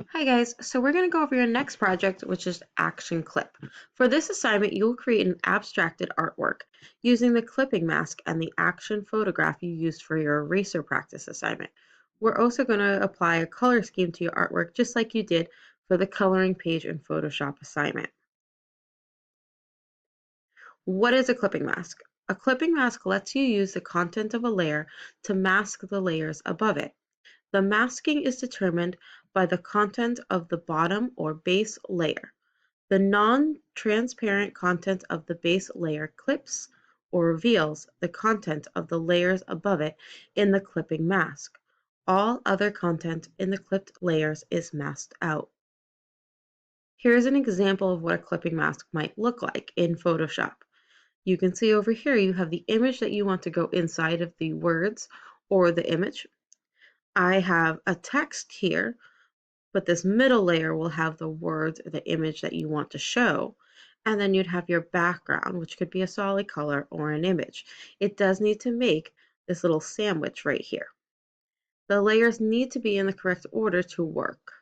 Hi guys, so we're going to go over your next project, which is Action Clip. For this assignment, you'll create an abstracted artwork using the clipping mask and the action photograph you used for your eraser practice assignment. We're also going to apply a color scheme to your artwork just like you did for the coloring page in Photoshop assignment. What is a clipping mask? A clipping mask lets you use the content of a layer to mask the layers above it. The masking is determined by the content of the bottom or base layer. The non-transparent content of the base layer clips or reveals the content of the layers above it in the clipping mask. All other content in the clipped layers is masked out. Here's an example of what a clipping mask might look like in Photoshop. You can see over here you have the image that you want to go inside of the words or the image. I have a text here, but this middle layer will have the words or the image that you want to show. And then you'd have your background, which could be a solid color or an image. It does need to make this little sandwich right here. The layers need to be in the correct order to work.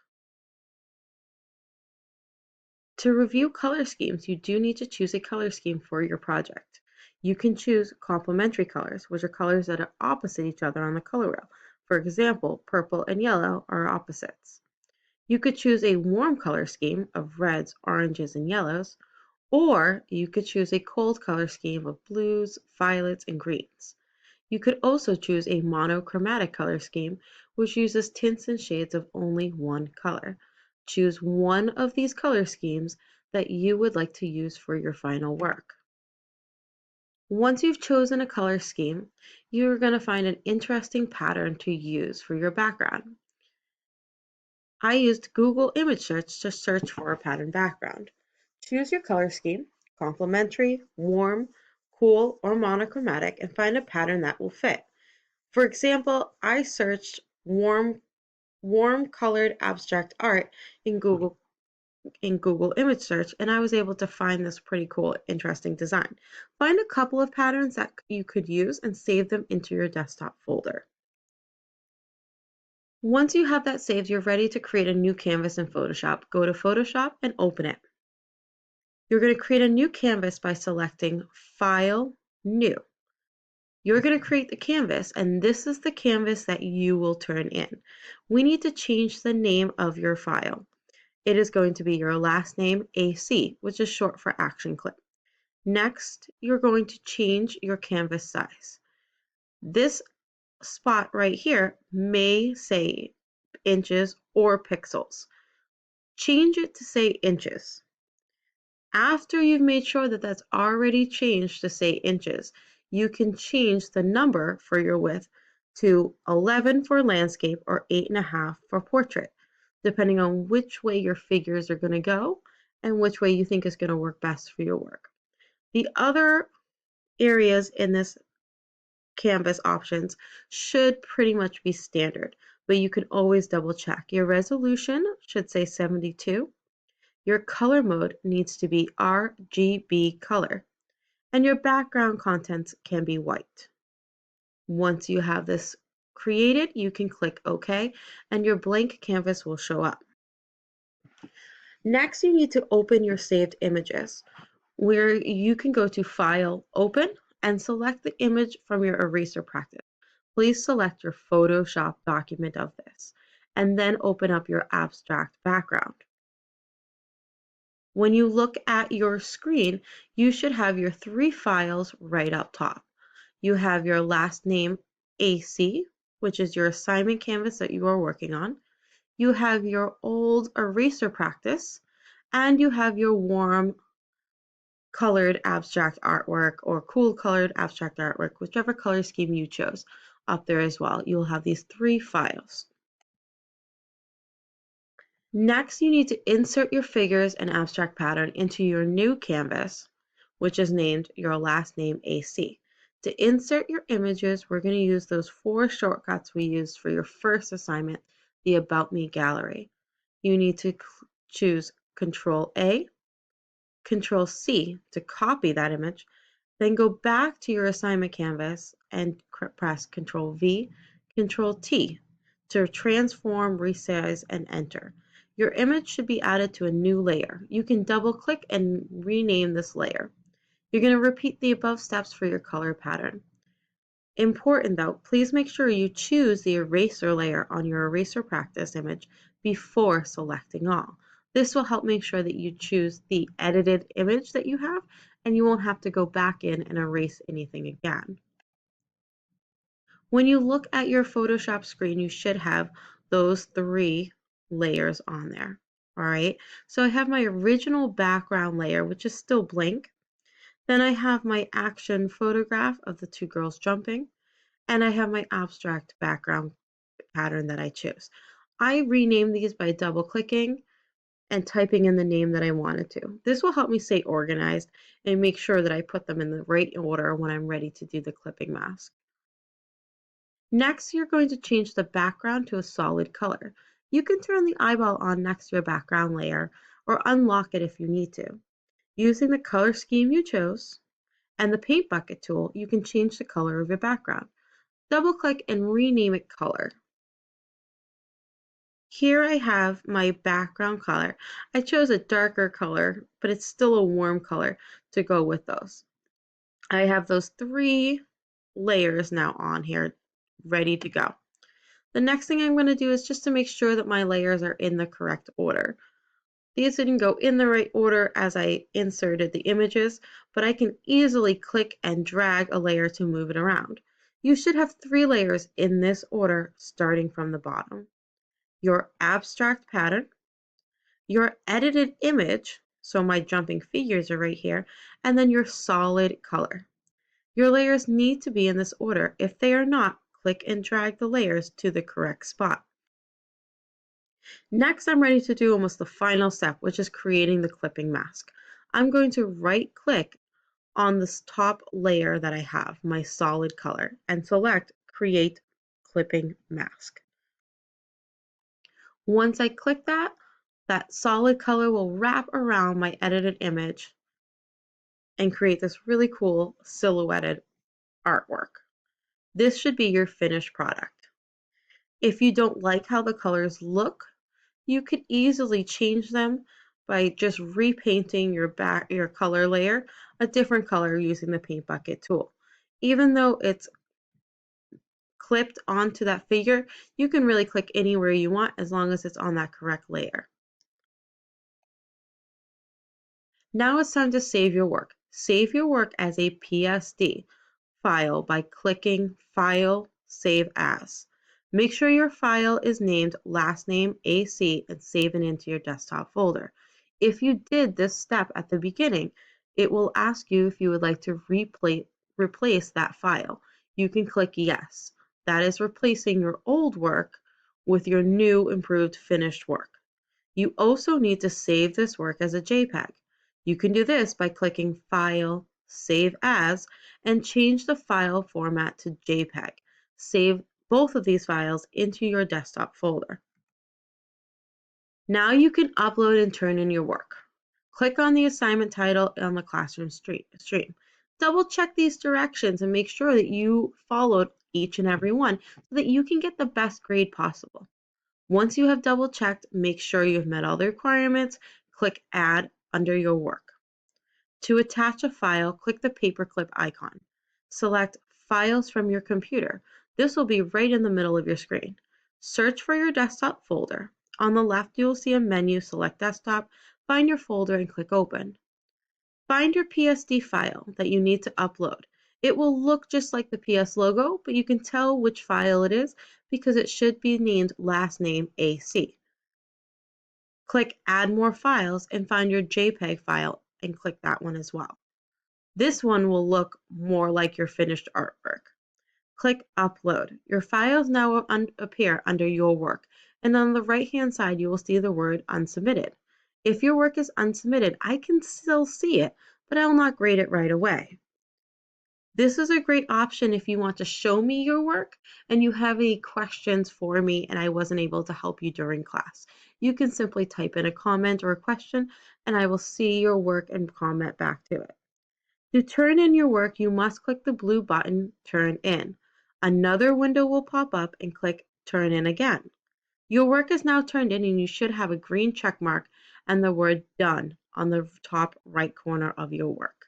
To review color schemes, you do need to choose a color scheme for your project. You can choose complementary colors, which are colors that are opposite each other on the color wheel. For example, purple and yellow are opposites. You could choose a warm color scheme of reds, oranges, and yellows, or you could choose a cold color scheme of blues, violets, and greens. You could also choose a monochromatic color scheme, which uses tints and shades of only one color. Choose one of these color schemes that you would like to use for your final work. Once you've chosen a color scheme, you're going to find an interesting pattern to use for your background. I used Google image search to search for a pattern background. Choose your color scheme, complementary, warm, cool, or monochromatic, and find a pattern that will fit. For example, I searched warm colored abstract art in Google image search, and I was able to find this pretty cool, interesting design. Find a couple of patterns that you could use and save them into your desktop folder. Once you have that saved, you're ready to create a new canvas in Photoshop. Go to Photoshop and open it. You're going to create a new canvas by selecting File, New. You're going to create the canvas, and this is the canvas that you will turn in. We need to change the name of your file. It is going to be your last name, AC, which is short for Action Clip. Next, you're going to change your canvas size. This spot right here may say inches or pixels. Change it to say inches. After you've made sure that that's already changed to say inches, you can change the number for your width to 11 for landscape or 8.5 for portrait, depending on which way your figures are going to go and which way you think is going to work best for your work. The other areas in this canvas options should pretty much be standard, but you can always double check. Your resolution should say 72. Your color mode needs to be RGB color, and your background contents can be white. Once you have this created, you can click OK, and your blank canvas will show up. Next, you need to open your saved images, where you can go to File, Open, and select the image from your eraser practice. Please select your Photoshop document of this, and then open up your abstract background. When you look at your screen, you should have your three files right up top. You have your last name AC, which is your assignment canvas that you are working on. You have your old eraser practice, and you have your warm colored abstract artwork or cool colored abstract artwork, whichever color scheme you chose up there as well. You'll have these three files. Next, you need to insert your figures and abstract pattern into your new canvas, which is named your last name AC. To insert your images, we're going to use those 4 shortcuts we used for your first assignment, the About Me gallery. You need to choose Control A, Control C to copy that image, then go back to your assignment canvas and press Control V, Control T to transform, resize, and enter. Your image should be added to a new layer. You can double click and rename this layer. You're going to repeat the above steps for your color pattern. Important though, please make sure you choose the eraser layer on your eraser practice image before selecting all. This will help make sure that you choose the edited image that you have, and you won't have to go back in and erase anything again. When you look at your Photoshop screen, you should have those 3 layers on there. All right, so I have my original background layer, which is still blank. Then I have my action photograph of the 2 girls jumping, and I have my abstract background pattern that I choose. I rename these by double clicking and typing in the name that I wanted to. This will help me stay organized and make sure that I put them in the right order when I'm ready to do the clipping mask. Next, you're going to change the background to a solid color. You can turn the eyeball on next to your background layer or unlock it if you need to. Using the color scheme you chose and the paint bucket tool, you can change the color of your background. Double click and rename it color. Here I have my background color. I chose a darker color, but it's still a warm color to go with those. I have those 3 layers now on here ready to go. The next thing I'm going to do is just to make sure that my layers are in the correct order. These didn't go in the right order as I inserted the images, but I can easily click and drag a layer to move it around. You should have 3 layers in this order starting from the bottom. Your abstract pattern, your edited image, so my jumping figures are right here, and then your solid color. Your layers need to be in this order. If they are not, click and drag the layers to the correct spot. Next, I'm ready to do almost the final step, which is creating the clipping mask. I'm going to right click on this top layer that I have, my solid color, and select Create Clipping Mask. Once I click that, that solid color will wrap around my edited image and create this really cool silhouetted artwork. This should be your finished product. If you don't like how the colors look, you could easily change them by just repainting your color layer a different color using the paint bucket tool. Even though it's clipped onto that figure, you can really click anywhere you want as long as it's on that correct layer. Now it's time to save your work. Save your work as a PSD file by clicking File, Save As. Make sure your file is named last name AC and save it into your desktop folder. If you did this step at the beginning, it will ask you if you would like to replace that file. You can click Yes. That is replacing your old work with your new improved finished work. You also need to save this work as a JPEG. You can do this by clicking File, Save As, and change the file format to JPEG. Save both of these files into your desktop folder. Now you can upload and turn in your work. Click on the assignment title on the classroom stream. Double check these directions and make sure that you followed each and every one so that you can get the best grade possible. Once you have double checked, make sure you've met all the requirements. Click Add under your work. To attach a file, click the paperclip icon. Select Files from your computer. This will be right in the middle of your screen. Search for your desktop folder. On the left, you will see a menu. Select Desktop, find your folder, and click Open. Find your PSD file that you need to upload. It will look just like the PS logo, but you can tell which file it is because it should be named last name AC. Click Add More Files and find your JPEG file and click that one as well. This one will look more like your finished artwork. Click Upload. Your files now appear under your work, and on the right-hand side you will see the word Unsubmitted. If your work is unsubmitted, I can still see it, but I will not grade it right away. This is a great option if you want to show me your work and you have any questions for me and I wasn't able to help you during class. You can simply type in a comment or a question and I will see your work and comment back to it. To turn in your work, you must click the blue button, Turn In. Another window will pop up and click Turn In again. Your work is now turned in and you should have a green check mark and the word done on the top right corner of your work.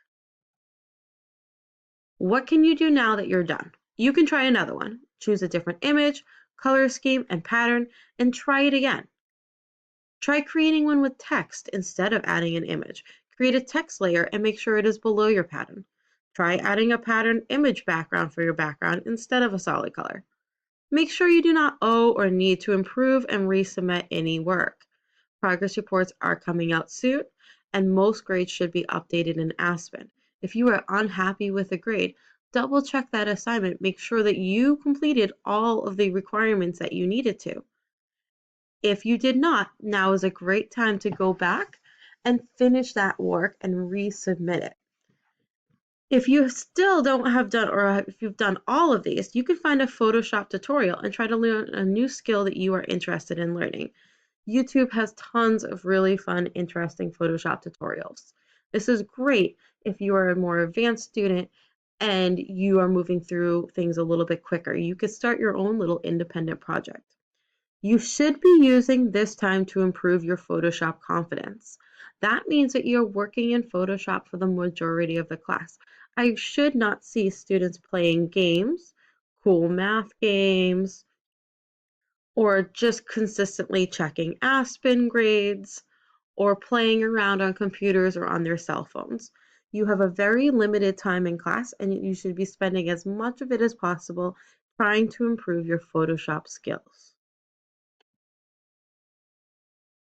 What can you do now that you're done? You can try another one. Choose a different image, color scheme, and pattern, and try it again. Try creating one with text instead of adding an image. Create a text layer and make sure it is below your pattern. Try adding a pattern image background for your background instead of a solid color. Make sure you do not owe or need to improve and resubmit any work. Progress reports are coming out soon, and most grades should be updated in Aspen. If you are unhappy with a grade, double check that assignment. Make sure that you completed all of the requirements that you needed to. If you did not, now is a great time to go back and finish that work and resubmit it. If you still don't have done, or if you've done all of these, you can find a Photoshop tutorial and try to learn a new skill that you are interested in learning. YouTube has tons of really fun, interesting Photoshop tutorials. This is great if you are a more advanced student and you are moving through things a little bit quicker. You could start your own little independent project. You should be using this time to improve your Photoshop confidence. That means that you're working in Photoshop for the majority of the class. I should not see students playing games, cool math games, or just consistently checking Aspen grades, or playing around on computers or on their cell phones. You have a very limited time in class, and you should be spending as much of it as possible trying to improve your Photoshop skills.